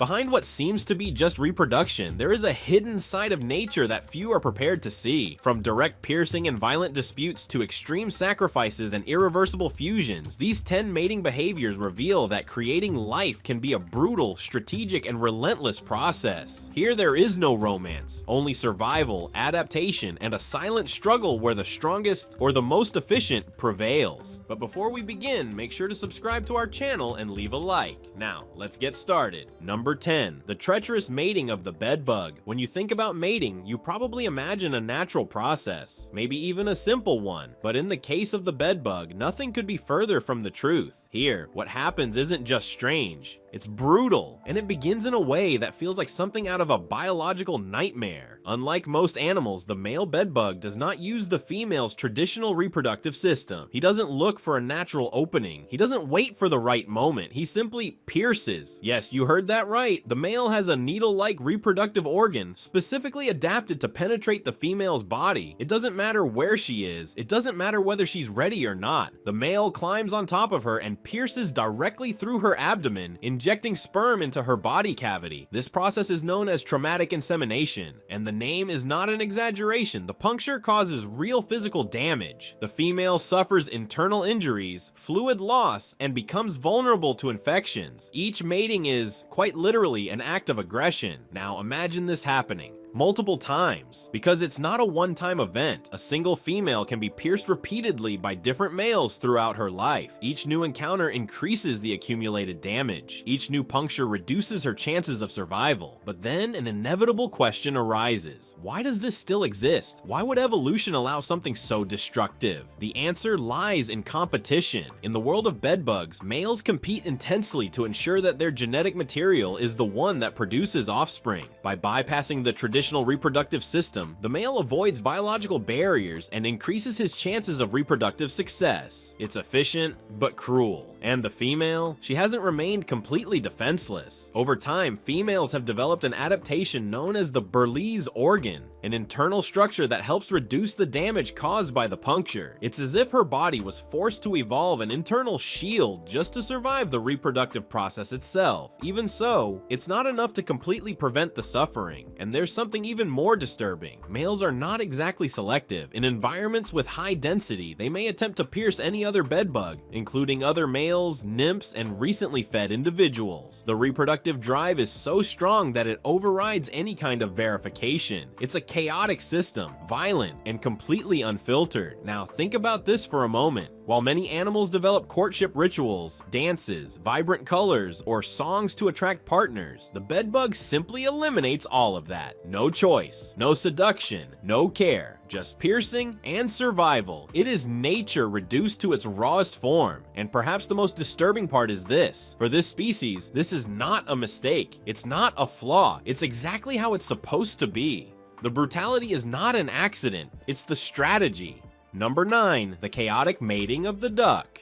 Behind what seems to be just reproduction, there is a hidden side of nature that few are prepared to see. From direct piercing and violent disputes to extreme sacrifices and irreversible fusions, these 10 mating behaviors reveal that creating life can be a brutal, strategic, and relentless process. Here there is no romance, only survival, adaptation, and a silent struggle where the strongest or the most efficient prevails. But before we begin, make sure to subscribe to our channel and leave a like. Now, let's get started. Number 10. The treacherous mating of the bedbug. When you think about mating, you probably imagine a natural process, maybe even a simple one, but in the case of the bedbug, nothing could be further from the truth. Here, what happens isn't just strange, it's brutal, and it begins in a way that feels like something out of a biological nightmare. Unlike most animals, the male bedbug does not use the female's traditional reproductive system. He doesn't look for a natural opening. He doesn't wait for the right moment. He simply pierces. Yes, you heard that right. The male has a needle-like reproductive organ specifically adapted to penetrate the female's body. It doesn't matter where she is. It doesn't matter whether she's ready or not. The male climbs on top of her and pierces directly through her abdomen, injecting sperm into her body cavity. This process is known as traumatic insemination, and the name is not an exaggeration. The puncture causes real physical damage. The female suffers internal injuries, fluid loss, and becomes vulnerable to infections. Each mating is, quite literally, an act of aggression. Now imagine this happening multiple times, because it's not a one-time event. A single female can be pierced repeatedly by different males throughout her life. Each new encounter increases the accumulated damage. Each new puncture reduces her chances of survival. But then an inevitable question arises. Why does this still exist? Why would evolution allow something so destructive? The answer lies in competition. In the world of bedbugs, males compete intensely to ensure that their genetic material is the one that produces offspring. By bypassing the traditional reproductive system, the male avoids biological barriers and increases his chances of reproductive success. It's efficient, but cruel. And the female? She hasn't remained completely defenseless. Over time, females have developed an adaptation known as the Burleigh's organ, an internal structure that helps reduce the damage caused by the puncture. It's as if her body was forced to evolve an internal shield just to survive the reproductive process itself. Even so, it's not enough to completely prevent the suffering, and there's something even more disturbing. Males are not exactly selective. In environments with high density, they may attempt to pierce any other bedbug, including other males, nymphs, and recently fed individuals. The reproductive drive is so strong that it overrides any kind of verification. It's a chaotic system, violent, and completely unfiltered. Now think about this for a moment. While many animals develop courtship rituals, dances, vibrant colors, or songs to attract partners, the bedbug simply eliminates all of that. No choice, no seduction, no care, just piercing and survival. It is nature reduced to its rawest form. And perhaps the most disturbing part is this. For this species, this is not a mistake. It's not a flaw. It's exactly how it's supposed to be. The brutality is not an accident. It's the strategy. Number 9. The chaotic mating of the duck.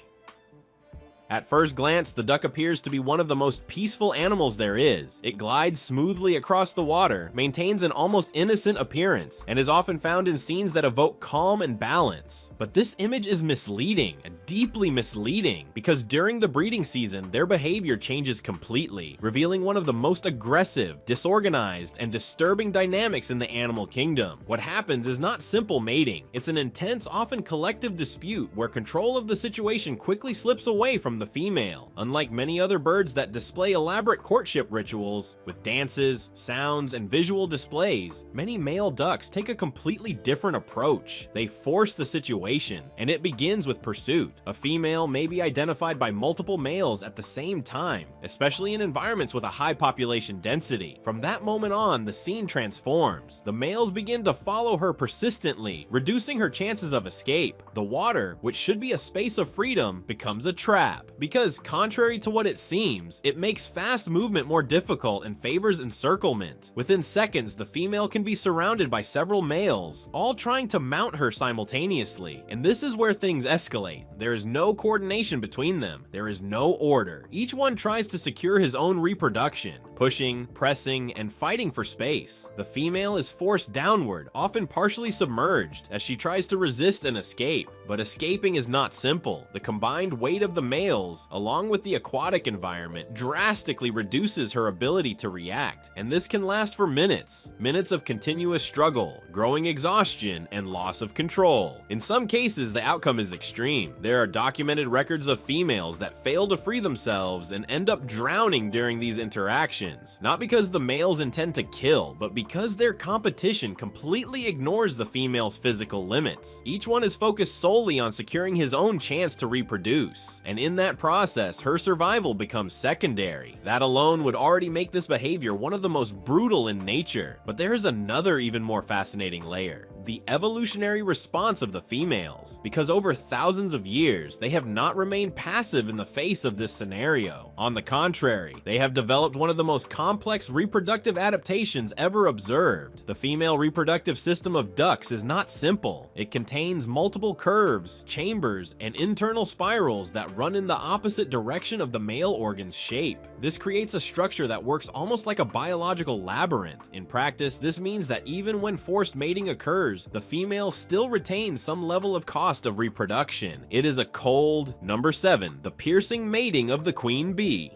At first glance, the duck appears to be one of the most peaceful animals there is. It glides smoothly across the water, maintains an almost innocent appearance, and is often found in scenes that evoke calm and balance. But this image is misleading, deeply misleading, because during the breeding season, their behavior changes completely, revealing one of the most aggressive, disorganized, and disturbing dynamics in the animal kingdom. What happens is not simple mating. It's an intense, often collective dispute where control of the situation quickly slips away from the female. Unlike many other birds that display elaborate courtship rituals with dances, sounds, and visual displays, many male ducks take a completely different approach. They force the situation, and it begins with pursuit. A female may be identified by multiple males at the same time, especially in environments with a high population density. From that moment on, the scene transforms. The males begin to follow her persistently, reducing her chances of escape. The water, which should be a space of freedom, becomes a trap. Because, contrary to what it seems, it makes fast movement more difficult and favors encirclement. Within seconds, the female can be surrounded by several males, all trying to mount her simultaneously. And this is where things escalate. There is no coordination between them. There is no order. Each one tries to secure his own reproduction, pushing, pressing, and fighting for space. The female is forced downward, often partially submerged, as she tries to resist and escape. But escaping is not simple. The combined weight of the male males, along with the aquatic environment, drastically reduces her ability to react, and this can last for minutes. Minutes of continuous struggle, growing exhaustion, and loss of control. In some cases, the outcome is extreme. There are documented records of females that fail to free themselves and end up drowning during these interactions, not because the males intend to kill, but because their competition completely ignores the female's physical limits. Each one is focused solely on securing his own chance to reproduce, and in that process, her survival becomes secondary. That alone would already make this behavior one of the most brutal in nature. But there is another even more fascinating layer: the evolutionary response of the females. Because over thousands of years, they have not remained passive in the face of this scenario. On the contrary, they have developed one of the most complex reproductive adaptations ever observed. The female reproductive system of ducks is not simple. It contains multiple curves, chambers, and internal spirals that run in the opposite direction of the male organ's shape. This creates a structure that works almost like a biological labyrinth. In practice, this means that even when forced mating occurs, the female still retains some level of cost of reproduction. It is a cold. Number 7, the piercing mating of the queen bee.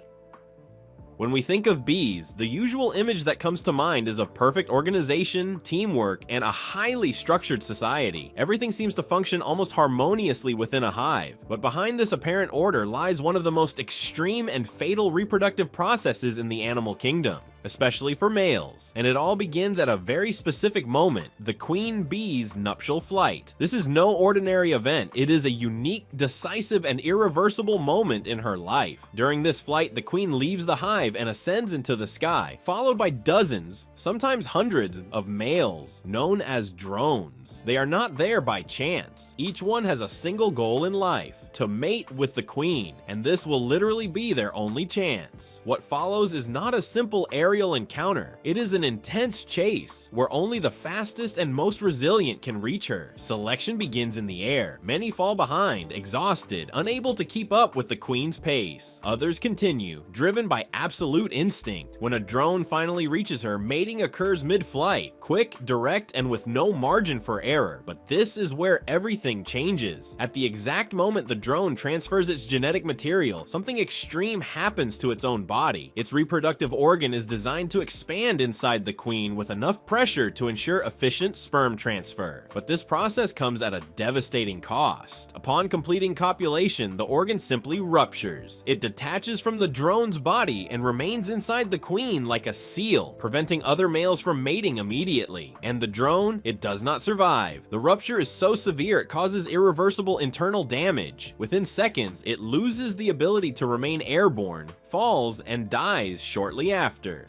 When we think of bees, the usual image that comes to mind is of perfect organization, teamwork, and a highly structured society. Everything seems to function almost harmoniously within a hive. But behind this apparent order lies one of the most extreme and fatal reproductive processes in the animal kingdom, especially for males. And it all begins at a very specific moment: the queen bee's nuptial flight. This is no ordinary event. It is a unique, decisive, and irreversible moment in her life. During this flight, the queen leaves the hive and ascends into the sky, followed by dozens, sometimes hundreds, of males, known as drones. They are not there by chance. Each one has a single goal in life: to mate with the queen, and this will literally be their only chance. What follows is not a simple aerial encounter. It is an intense chase, where only the fastest and most resilient can reach her. Selection begins in the air. Many fall behind, exhausted, unable to keep up with the queen's pace. Others continue, driven by absolute instinct. When a drone finally reaches her, mating occurs mid-flight, quick, direct, and with no margin for error. But this is where everything changes. At the exact moment the drone transfers its genetic material, something extreme happens to its own body. Its reproductive organ is designed to expand inside the queen with enough pressure to ensure efficient sperm transfer. But this process comes at a devastating cost. Upon completing copulation, the organ simply ruptures. It detaches from the drone's body and remains inside the queen like a seal, preventing other males from mating immediately. And the drone, it does not survive. The rupture is so severe it causes irreversible internal damage. Within seconds, it loses the ability to remain airborne, falls, and dies shortly after.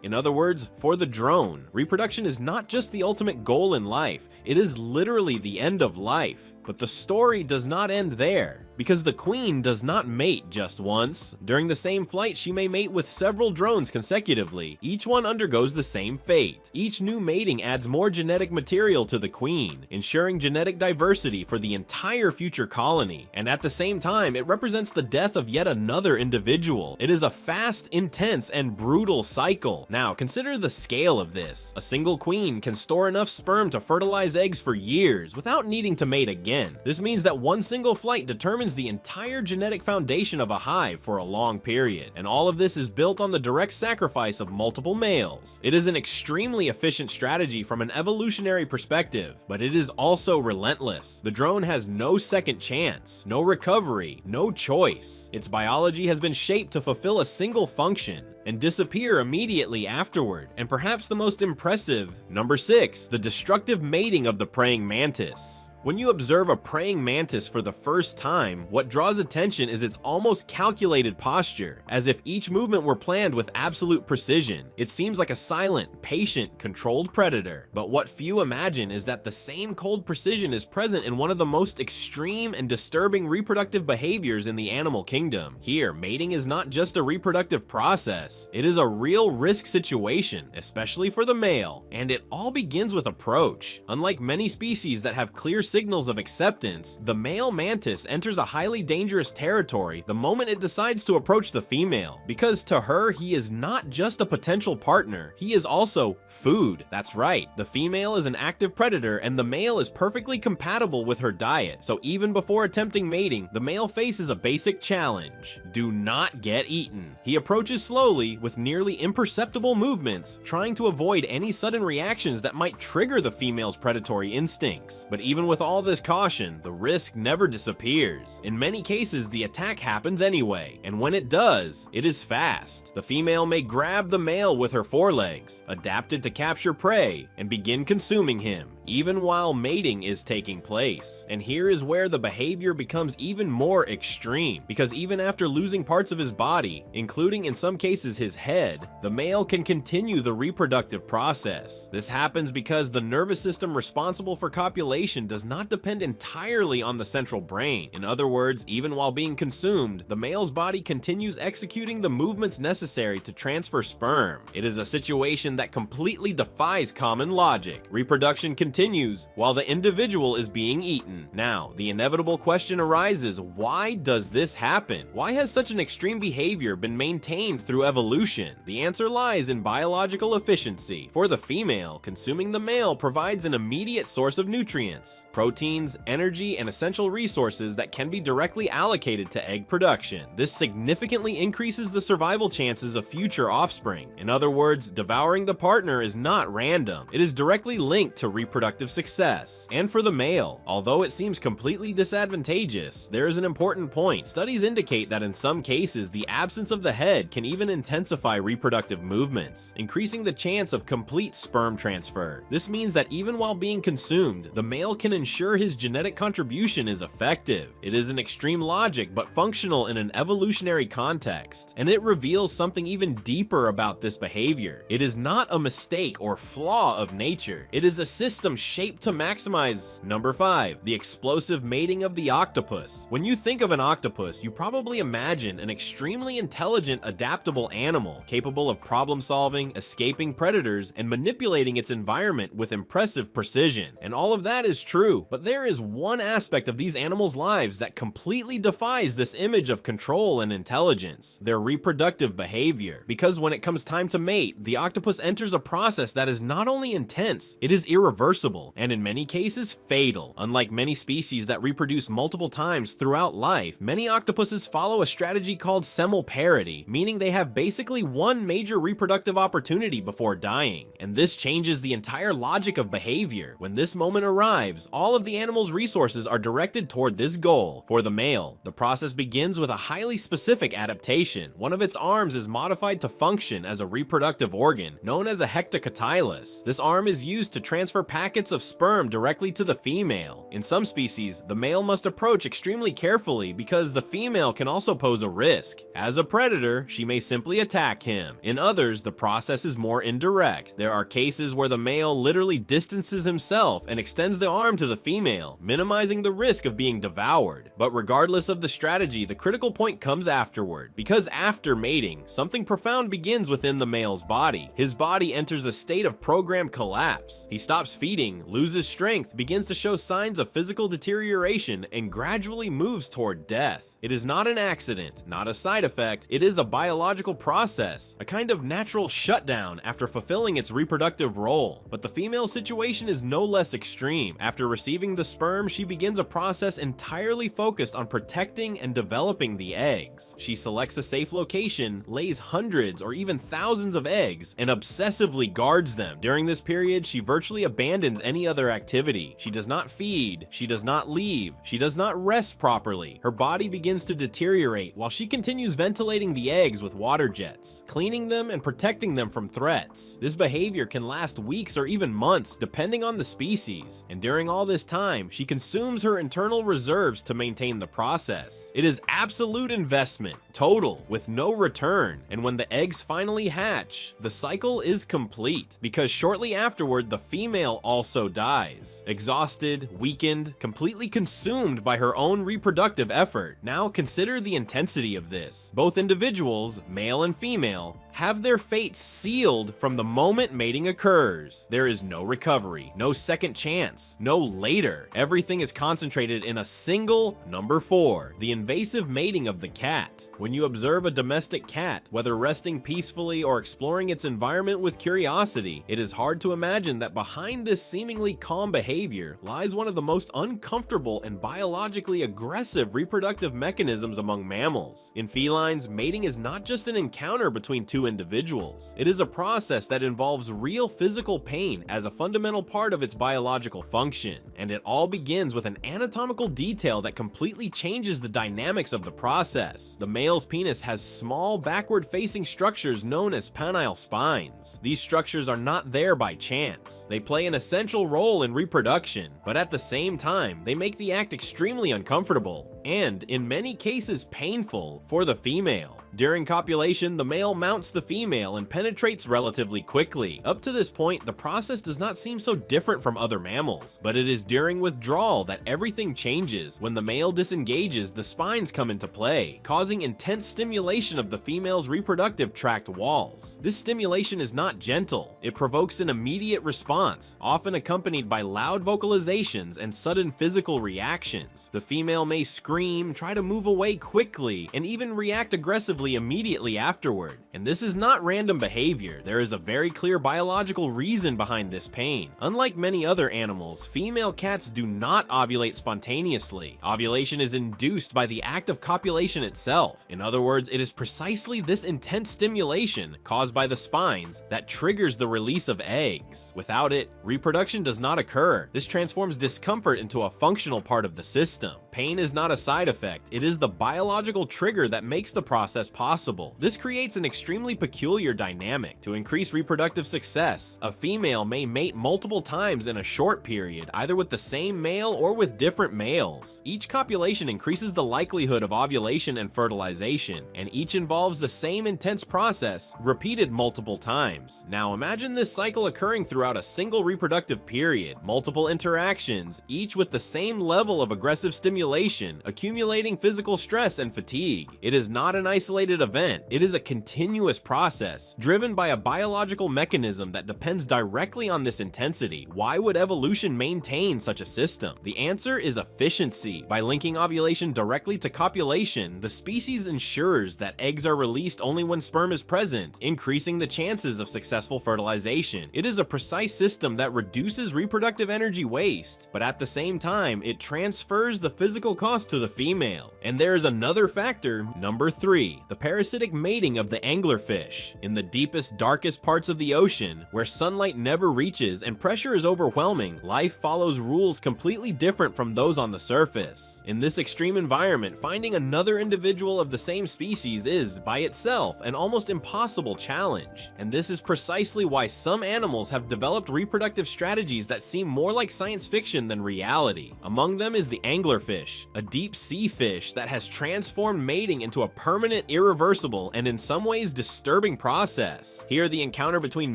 In other words, for the drone, reproduction is not just the ultimate goal in life, it is literally the end of life. But the story does not end there, because the queen does not mate just once. During the same flight, she may mate with several drones consecutively. Each one undergoes the same fate. Each new mating adds more genetic material to the queen, ensuring genetic diversity for the entire future colony. And at the same time, it represents the death of yet another individual. It is a fast, intense, and brutal cycle. Now, consider the scale of this. A single queen can store enough sperm to fertilize eggs for years without needing to mate again. This means that one single flight determines the entire genetic foundation of a hive for a long period, and all of this is built on the direct sacrifice of multiple males. It is an extremely efficient strategy from an evolutionary perspective, but it is also relentless. The drone has no second chance, no recovery, no choice. Its biology has been shaped to fulfill a single function and disappear immediately afterward. And perhaps the most impressive, number 6, the destructive mating of the praying mantis. When you observe a praying mantis for the first time, what draws attention is its almost calculated posture, as if each movement were planned with absolute precision. It seems like a silent, patient, controlled predator. But what few imagine is that the same cold precision is present in one of the most extreme and disturbing reproductive behaviors in the animal kingdom. Here, mating is not just a reproductive process, it is a real risk situation, especially for the male. And it all begins with approach. Unlike many species that have clear signals of acceptance, the male mantis enters a highly dangerous territory the moment it decides to approach the female, because to her, he is not just a potential partner, he is also food. That's right, the female is an active predator and the male is perfectly compatible with her diet, so even before attempting mating, the male faces a basic challenge: do not get eaten. He approaches slowly with nearly imperceptible movements, trying to avoid any sudden reactions that might trigger the female's predatory instincts. But even with all this caution, the risk never disappears. In many cases, the attack happens anyway, and when it does, it is fast. The female may grab the male with her forelegs, adapted to capture prey, and begin consuming him, even while mating is taking place. And here is where the behavior becomes even more extreme, because even after losing parts of his body, including in some cases his head, the male can continue the reproductive process. This happens because the nervous system responsible for copulation does not depend entirely on the central brain. In other words, even while being consumed, the male's body continues executing the movements necessary to transfer sperm. It is a situation that completely defies common logic. Reproduction continues while the individual is being eaten. Now, the inevitable question arises: why does this happen? Why has such an extreme behavior been maintained through evolution? The answer lies in biological efficiency. For the female, consuming the male provides an immediate source of nutrients, proteins, energy, and essential resources that can be directly allocated to egg production. This significantly increases the survival chances of future offspring. In other words, devouring the partner is not random. It is directly linked to reproductive success. And for the male, although it seems completely disadvantageous, there is an important point. Studies indicate that in some cases, the absence of the head can even intensify reproductive movements, increasing the chance of complete sperm transfer. This means that even while being consumed, the male can ensure his genetic contribution is effective. It is an extreme logic, but functional in an evolutionary context, and it reveals something even deeper about this behavior. It is not a mistake or flaw of nature. It is a system shaped to maximize. Number 5, the explosive mating of the octopus. When you think of an octopus, you probably imagine an extremely intelligent, adaptable animal, capable of problem solving, escaping predators, and manipulating its environment with impressive precision. And all of that is true, but there is one aspect of these animals' lives that completely defies this image of control and intelligence: their reproductive behavior. Because when it comes time to mate, the octopus enters a process that is not only intense, it is irreversible, and in many cases fatal. Unlike many species that reproduce multiple times throughout life, many octopuses follow a strategy called semelparity, meaning they have basically one major reproductive opportunity before dying. And this changes the entire logic of behavior. When this moment arrives, all of the animal's resources are directed toward this goal. For the male, the process begins with a highly specific adaptation. One of its arms is modified to function as a reproductive organ, known as a hectocotylus. This arm is used to transfer packets of sperm directly to the female. In some species, the male must approach extremely carefully because the female can also pose a risk. As a predator, she may simply attack him. In others, the process is more indirect. There are cases where the male literally distances himself and extends the arm to the female, minimizing the risk of being devoured. But regardless of the strategy, the critical point comes afterward, because after mating, something profound begins within the male's body. His body enters a state of programmed collapse. He stops feeding, loses strength, begins to show signs of physical deterioration, and gradually moves toward death. It is not an accident, not a side effect, it is a biological process, a kind of natural shutdown after fulfilling its reproductive role. But the female situation is no less extreme. After receiving the sperm, she begins a process entirely focused on protecting and developing the eggs. She selects a safe location, lays hundreds or even thousands of eggs, and obsessively guards them. During this period, she virtually abandons any other activity. She does not feed, she does not leave, she does not rest properly. Her body begins to deteriorate while she continues ventilating the eggs with water jets, cleaning them and protecting them from threats. This behavior can last weeks or even months, depending on the species. And during all this time, she consumes her internal reserves to maintain the process. It is absolute investment, total, with no return. And when the eggs finally hatch, the cycle is complete, because shortly afterward, the female also dies. Exhausted, weakened, completely consumed by her own reproductive effort. Now consider the intensity of this. Both individuals, male and female, have their fate sealed from the moment mating occurs. There is no recovery, no second chance, no later. Everything is concentrated in a single number 4, the invasive mating of the cat. When you observe a domestic cat, whether resting peacefully or exploring its environment with curiosity, it is hard to imagine that behind this seemingly calm behavior lies one of the most uncomfortable and biologically aggressive reproductive mechanisms among mammals. In felines, mating is not just an encounter between two individuals. It is a process that involves real physical pain as a fundamental part of its biological function, and it all begins with an anatomical detail that completely changes the dynamics of the process. The male's penis has small backward-facing structures known as penile spines. These structures are not there by chance. They play an essential role in reproduction, but at the same time, they make the act extremely uncomfortable and, in many cases, painful for the female. During copulation, the male mounts the female and penetrates relatively quickly. Up to this point, the process does not seem so different from other mammals, but it is during withdrawal that everything changes. When the male disengages, the spines come into play, causing intense stimulation of the female's reproductive tract walls. This stimulation is not gentle. It provokes an immediate response, often accompanied by loud vocalizations and sudden physical reactions. The female may scream, try to move away quickly, and even react aggressively immediately afterward. And this is not random behavior. There is a very clear biological reason behind this pain. Unlike many other animals, female cats do not ovulate spontaneously. Ovulation is induced by the act of copulation itself. In other words, it is precisely this intense stimulation caused by the spines that triggers the release of eggs. Without it, reproduction does not occur. This transforms discomfort into a functional part of the system. Pain is not a side effect. It is the biological trigger that makes the process possible. This creates an extremely peculiar dynamic. To increase reproductive success, a female may mate multiple times in a short period, either with the same male or with different males. Each copulation increases the likelihood of ovulation and fertilization, and each involves the same intense process, repeated multiple times. Now imagine this cycle occurring throughout a single reproductive period, multiple interactions, each with the same level of aggressive stimulation, accumulating physical stress and fatigue. It is not an isolated event. It is a continuous process, driven by a biological mechanism that depends directly on this intensity. Why would evolution maintain such a system? The answer is efficiency. By linking ovulation directly to copulation, the species ensures that eggs are released only when sperm is present, increasing the chances of successful fertilization. It is a precise system that reduces reproductive energy waste, but at the same time, it transfers the physical cost to the female. And there is another factor, number 3, the parasitic mating of the anglerfish. In the deepest, darkest parts of the ocean, where sunlight never reaches and pressure is overwhelming, life follows rules completely different from those on the surface. In this extreme environment, finding another individual of the same species is, by itself, an almost impossible challenge. And this is precisely why some animals have developed reproductive strategies that seem more like science fiction than reality. Among them is the anglerfish, a deep sea fish that has transformed mating into a permanent, irreversible, and in some ways disturbing process. Here, the encounter between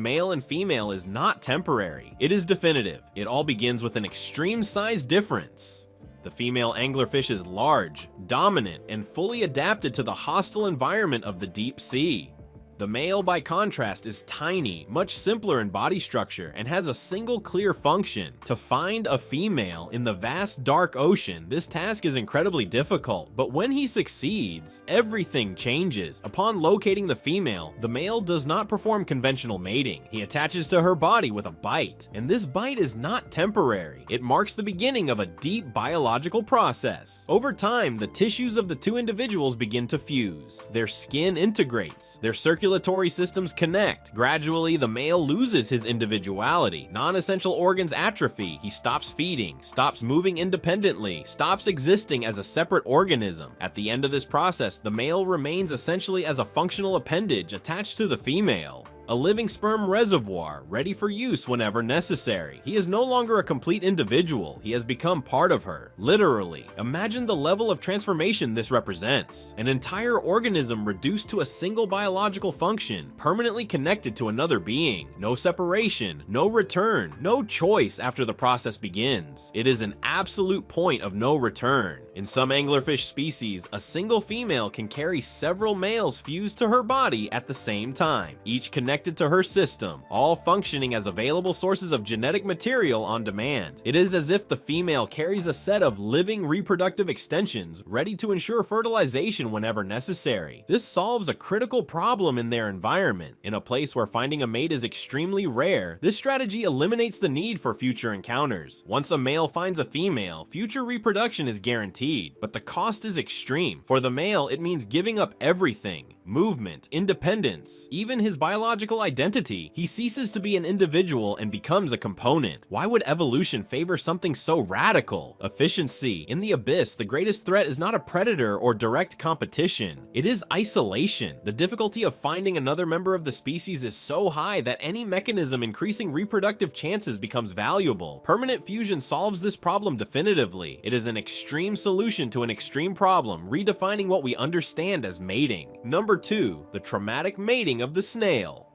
male and female is not temporary. It is definitive. It all begins with an extreme size difference. The female anglerfish is large, dominant, and fully adapted to the hostile environment of the deep sea. The male, by contrast, is tiny, much simpler in body structure, and has a single clear function: to find a female in the vast dark ocean. This task is incredibly difficult, but when he succeeds, everything changes. Upon locating the female, the male does not perform conventional mating. He attaches to her body with a bite, and this bite is not temporary. It marks the beginning of a deep biological process. Over time, the tissues of the two individuals begin to fuse. Their skin integrates, their circulatory systems connect. Gradually, the male loses his individuality. Non-essential organs atrophy. He stops feeding, stops moving independently, stops existing as a separate organism. At the end of this process, the male remains essentially as a functional appendage attached to the female. A living sperm reservoir, ready for use whenever necessary. He is no longer a complete individual, he has become part of her. Literally. Imagine the level of transformation this represents. An entire organism reduced to a single biological function, permanently connected to another being. No separation, no return, no choice after the process begins. It is an absolute point of no return. In some anglerfish species, a single female can carry several males fused to her body at the same time, each connected to her system, all functioning as available sources of genetic material on demand. It is as if the female carries a set of living reproductive extensions ready to ensure fertilization whenever necessary. This solves a critical problem in their environment. In a place where finding a mate is extremely rare, this strategy eliminates the need for future encounters. Once a male finds a female, future reproduction is guaranteed, but the cost is extreme. For the male, it means giving up everything: movement, independence, even his biological identity. He ceases to be an individual and becomes a component. Why would evolution favor something so radical? Efficiency. In the abyss, the greatest threat is not a predator or direct competition. It is isolation. The difficulty of finding another member of the species is so high that any mechanism increasing reproductive chances becomes valuable. Permanent fusion solves this problem definitively. It is an extreme solution to an extreme problem, redefining what we understand as mating. Number 2, the traumatic mating of the snail.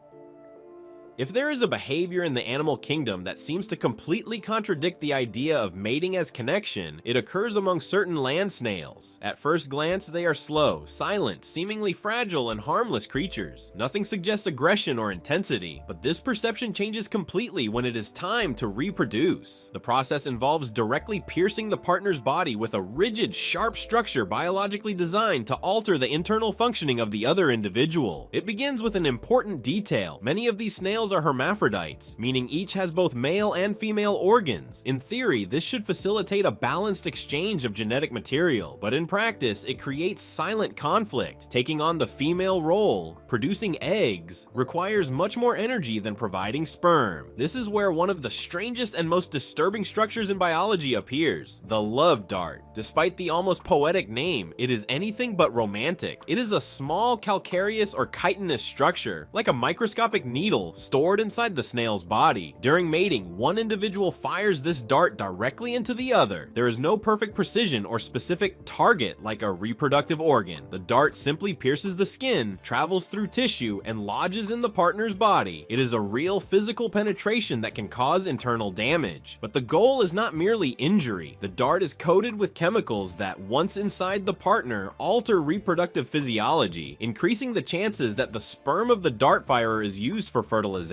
If there is a behavior in the animal kingdom that seems to completely contradict the idea of mating as connection, it occurs among certain land snails. At first glance, they are slow, silent, seemingly fragile and harmless creatures. Nothing suggests aggression or intensity, but this perception changes completely when it is time to reproduce. The process involves directly piercing the partner's body with a rigid, sharp structure biologically designed to alter the internal functioning of the other individual. It begins with an important detail. Many of these snails are hermaphrodites, meaning each has both male and female organs. In theory, this should facilitate a balanced exchange of genetic material, but in practice, it creates silent conflict. Taking on the female role, producing eggs, requires much more energy than providing sperm. This is where one of the strangest and most disturbing structures in biology appears: the love dart. Despite the almost poetic name, it is anything but romantic. It is a small calcareous or chitinous structure, like a microscopic needle stored inside the snail's body. During mating, one individual fires this dart directly into the other. There is no perfect precision or specific target like a reproductive organ. The dart simply pierces the skin, travels through tissue, and lodges in the partner's body. It is a real physical penetration that can cause internal damage. But the goal is not merely injury. The dart is coated with chemicals that, once inside the partner, alter reproductive physiology, increasing the chances that the sperm of the dart firer is used for fertilization.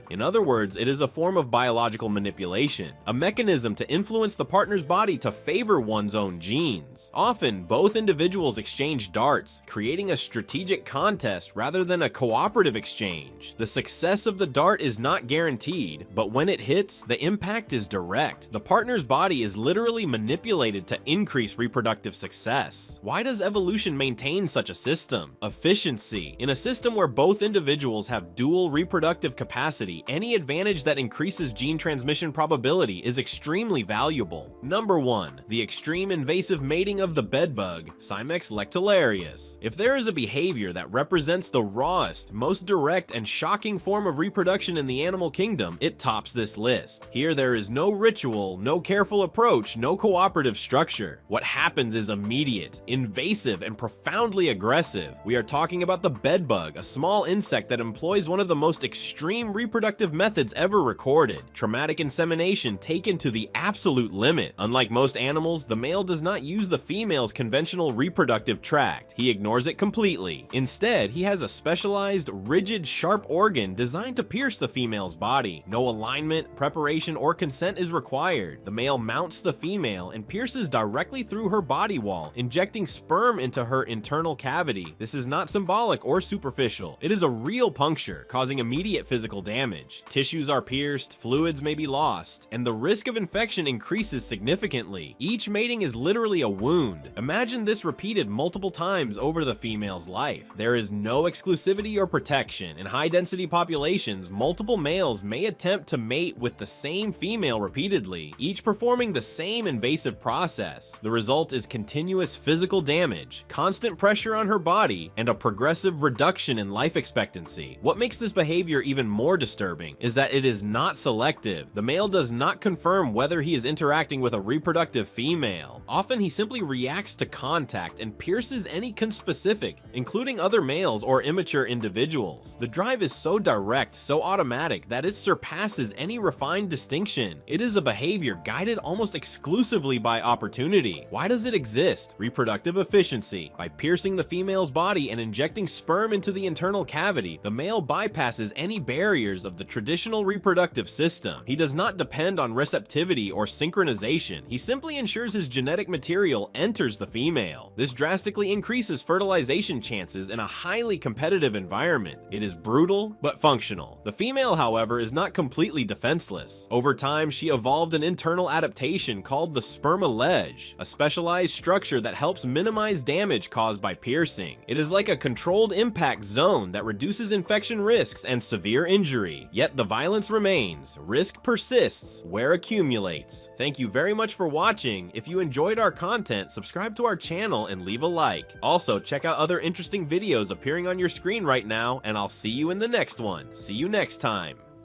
In other words, it is a form of biological manipulation, a mechanism to influence the partner's body to favor one's own genes. Often, both individuals exchange darts, creating a strategic contest rather than a cooperative exchange. The success of the dart is not guaranteed, but when it hits, the impact is direct. The partner's body is literally manipulated to increase reproductive success. Why does evolution maintain such a system? Efficiency. In a system where both individuals have dual reproductive capacity, any advantage that increases gene transmission probability is extremely valuable. Number 1, the extreme invasive mating of the bedbug, Cymex lectularius. If there is a behavior that represents the rawest, most direct, and shocking form of reproduction in the animal kingdom, it tops this list. Here there is no ritual, no careful approach, no cooperative structure. What happens is immediate, invasive, and profoundly aggressive. We are talking about the bedbug, a small insect that employs one of the most extreme reproductive methods ever recorded: traumatic insemination taken to the absolute limit. Unlike most animals, the male does not use the female's conventional reproductive tract. He ignores it completely. Instead, he has a specialized, rigid, sharp organ designed to pierce the female's body. No alignment, preparation, or consent is required. The male mounts the female and pierces directly through her body wall, injecting sperm into her internal cavity. This is not symbolic or superficial. It is a real puncture, causing immediate physical damage. Tissues are pierced, fluids may be lost, and the risk of infection increases significantly. Each mating is literally a wound. Imagine this repeated multiple times over the female's life. There is no exclusivity or protection. In high-density populations, multiple males may attempt to mate with the same female repeatedly, each performing the same invasive process. The result is continuous physical damage, constant pressure on her body, and a progressive reduction in life expectancy. What makes this behavior even more disturbing is that it is not selective. The male does not confirm whether he is interacting with a reproductive female. Often he simply reacts to contact and pierces any conspecific, including other males or immature individuals. The drive is so direct, so automatic, that it surpasses any refined distinction. It is a behavior guided almost exclusively by opportunity. Why does it exist? Reproductive efficiency. By piercing the female's body and injecting sperm into the internal cavity, the male bypasses any barriers of the traditional reproductive system. He does not depend on receptivity or synchronization. He simply ensures his genetic material enters the female. This drastically increases fertilization chances in a highly competitive environment. It is brutal, but functional. The female, however, is not completely defenseless. Over time, she evolved an internal adaptation called the spermallege, a specialized structure that helps minimize damage caused by piercing. It is like a controlled impact zone that reduces infection risks and severe injury. Yet the violence remains. Risk persists where accumulates. Thank you very much for watching. If you enjoyed our content, subscribe to our channel and leave a like. Also, check out other interesting videos appearing on your screen right now, and I'll see you in the next one. See you next time.